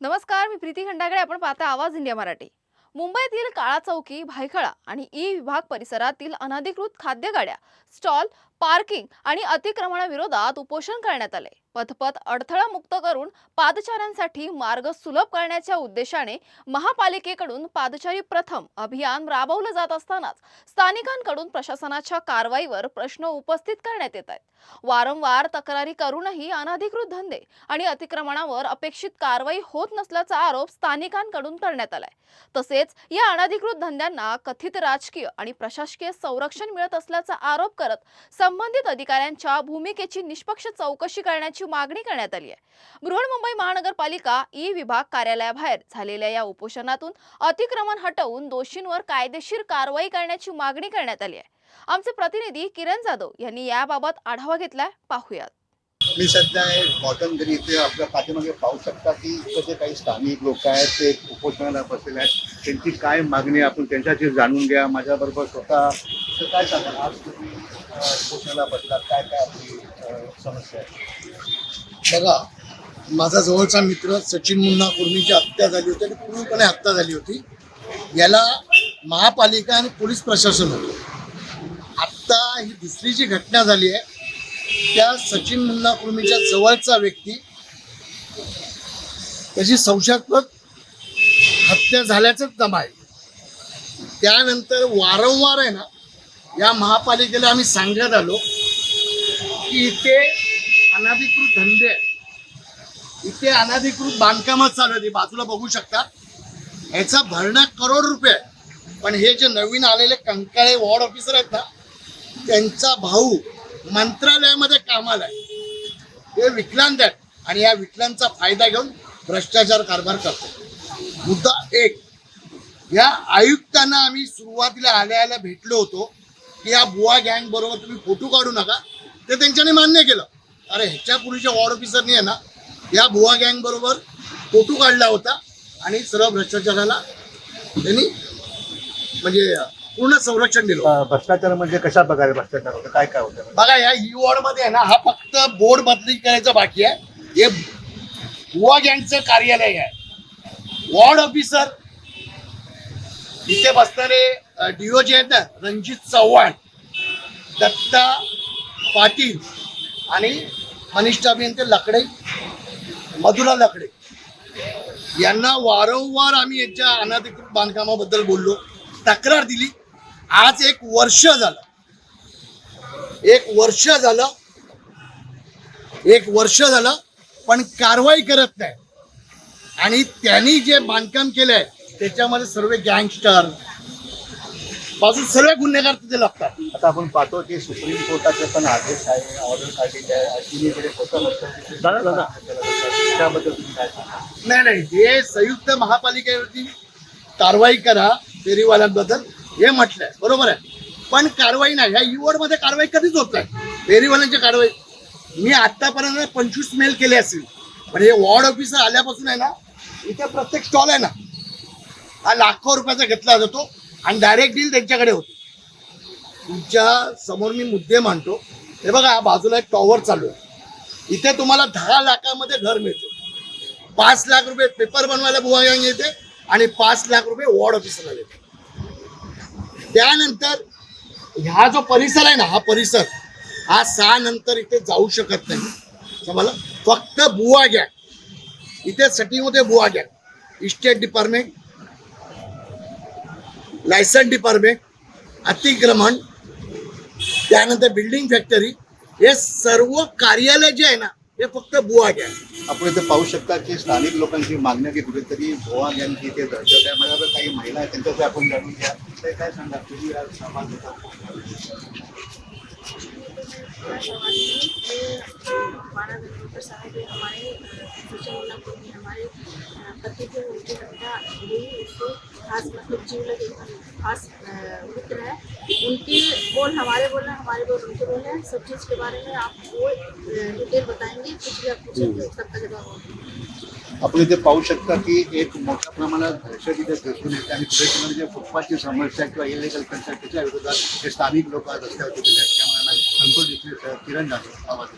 नमस्कार, मी प्रीती खंडागळे. आपण पाहता आवाज इंडिया मराठी. मुंबईतील काळा चौकी, भायखळा आणि ई विभाग परिसरातील अनधिकृत खाद्य गाड्या, स्टॉल, पार्किंग आणि अतिक्रमणाविरोधात उपोषण करण्यात आले. पथपथ अडथळा मुक्त करून पादचाऱ्यांसाठी मार्ग सुलभ करण्याच्या उद्देशाने महापालिकेकडून पादचारी प्रथम अभियान राबवलं जात असतानाच स्थानिकांकडून प्रशासनाच्या कारवाईवर प्रश्न उपस्थित करण्यात येत आहेत. वारंवार तक्रारी करूनही अनधिकृत धंदे आणि अतिक्रमणावर अपेक्षित कारवाई होत नसल्याचा आरोप स्थानिकांकडून करण्यात आलाय. तसेच या अनधिकृत धंद्यांना कथित राजकीय आणि प्रशासकीय संरक्षण मिळत असल्याचा आरोप करत संबंधित अधिकाऱ्यांच्या भूमिकेची निष्पक्ष चौकशी करण्याची मागणी करण्यात आली आहे. बृहन्मुंबई महानगरपालिका ई विभाग कार्यालयाबाहेर झालेल्या या उपोषणातून अतिक्रमण हटवून दोषींवर कायदेशीर कारवाई करण्याची मागणी करण्यात आली आहे. आमचे प्रतिनिधी किरण जाधव यांनी याबाबत आढावा घेतलाय, पाहूयात. मी सध्या कॉटन गली इथे आपल्या पाठीमागे पाहू शकता की इथं जे काही स्थानिक लोक आहेत ते उपोषणाला बसलेले आहेत. त्यांची काय मागणी आपण त्यांच्याशी जाणून घ्या. माझ्याबरोबर स्वतः तर काय सांगा, आज तुम्ही उपोषणाला बसलात, काय काय आपली समस्या आहे? बघा, माझा जवळचा मित्र सचिन मुन्ना कुर्मीची हत्या झाली होती आणि पूर्णपणे हत्या झाली होती. याला महापालिका आणि पोलीस प्रशासन होतं. आत्ता ही दुसरी जी घटना झाली आहे त्या सचिन मुन्ना कुर्मीच्या जवळचा व्यक्ती त्याची संशयास्पद हत्या झाल्याचंच जमा आहे. त्यानंतर वारंवार आहे ना, या महापालिकेला आम्ही सांगण्यात आलो की इथे अनधिकृत धंदे, इथे अनधिकृत बांधकामच चालू आहे. बाजूला बघू शकता, याचा भरणा करोड रुपये आहे. पण हे जे नवीन आलेले कंकाळे वॉर्ड ऑफिसर आहेत ना, त्यांचा भाऊ मंत्रालयामध्ये कामाला आहे. ते विकलांग आहेत आणि या विकलांचा फायदा घेऊन भ्रष्टाचार कारभार करतो. मुद्दा एक, या आयुक्तांना आम्ही सुरुवातीला आल्या भेटलो होतो की या बुवा गँग बरोबर तुम्ही फोटो काढू नका. ते त्यांच्याने मान्य केलं. अरे ह्याच्या पूर्वीच्या वॉर्ड ऑफिसरनी आहे ना या बुवा गँग बरोबर फोटो काढला होता आणि सर्व भ्रष्टाचाराला त्यांनी म्हणजे पूर्ण संरक्षण दिलं. भ्रष्टाचार म्हणजे कशा प्रकारे भ्रष्टाचार होतं, काय काय होतं? बघा, या ई वॉर्ड मध्ये आहे ना, हा फक्त बोर्ड बदली करायचं बाकी आहे. हे बुवा गँगचं कार्यालय आहे. वॉर्ड ऑफिसर इथे बसणारे डीओ जे आहेत ना, रणजित चव्हाण, दत्ता पाटील आणि कनिष्ठ अभियंते लकडे, मधुरा लकडे, यांना वारंवार आम्ही यांच्या अनधिकृत बांधकामाबद्दल बोललो, तक्रार दिली. आज एक वर्ष झालं पण कारवाई करत नाही. आणि त्यांनी जे बांधकाम केलंय त्याच्यामध्ये सर्व गँगस्टर पासून सर्व गुन्हेगार तिथे लागतात. आता आपण पाहतो की सुप्रीम कोर्टाचे पण आदेश आहे, ऑर्डर काढलेली आहे. तिन्हीकडे होतं त्याबद्दल तुम्ही काय सांगा? नाही, हे संयुक्त महापालिकेवरती कारवाई करा फेरीवाल्यांबद्दल हे म्हटलंय, बरोबर आहे. पण कारवाई नाही. ह्या युवॉर्ड मध्ये कारवाई कधीच होत नाही. फेरीवाल्यांची कारवाई मी आतापर्यंत 25 मेल केले असतील. पण हे वॉर्ड ऑफिसर आल्यापासून आहे ना, इथे प्रत्येक स्टॉल आहे ना, हा लाखो रुपयाचा घेतला जातो आणि डायरेक्ट डील त्यांच्याकडे होतो. तुमच्या समोर मी मुद्दे मांडतो. हे बघा, हा बाजूला एक टॉवर चालू आहे. इथे तुम्हाला 10 लाखामध्ये घर मिळते. 5 लाख रुपये पेपर बनवायला बुवा गँग येते आणि 5 लाख रुपये वॉर्ड ऑफिसरला देते. त्यानंतर ह्या जो परिसर आहे ना, हा परिसर हा 6 नंतर इथे जाऊ शकत नाही. समजलं? फक्त बुवा गँग इथे सेटिंग होते. बुवा गँग, इस्टेट डिपार्टमेंट, लायसन डिपार्टमेंट, अतिक्रमण, त्यानंतर बिल्डिंग फॅक्टरी, हे सर्व कार्यालय जे आहे ना, हे फक्त बुवा गँग. आपण इथे पाहू शकता की स्थानिक लोकांची मागणी की कुठेतरी गोवा गँग इथे दर्शक आहे. माझ्याकडे काही महिला आहेत, त्यांच्याशी आपण जाणून घ्या. ते काय सांगा, तुम्ही या समाज हमारा डॉक्टर साहब है, हमारे सोशल मुन्ना कुर्मी हमारे पति थे, उनकी हत्या हुई. उनको खास मतलब जीव लगे खास मित्र है. उनकी बोल हमारे बोल उनके बोल हैं. सब चीज़ के बारे में आप वो डिटेल बताएंगे. कुछ भी आप पूछेंगे सबका जवाब होगा. आपण इथे पाहू शकता की एक मोठ्या प्रमाणात दहशत इथे दिसून येते आणि कुठे जे फुटपाथची समस्या किंवा इलिगल कन्स्ट्रक्शनच्या विरोधात जे स्थानिक लोक रस्त्यावरती गेले आहेत. त्यामुळे संतोष किरण जाधव, आवाज.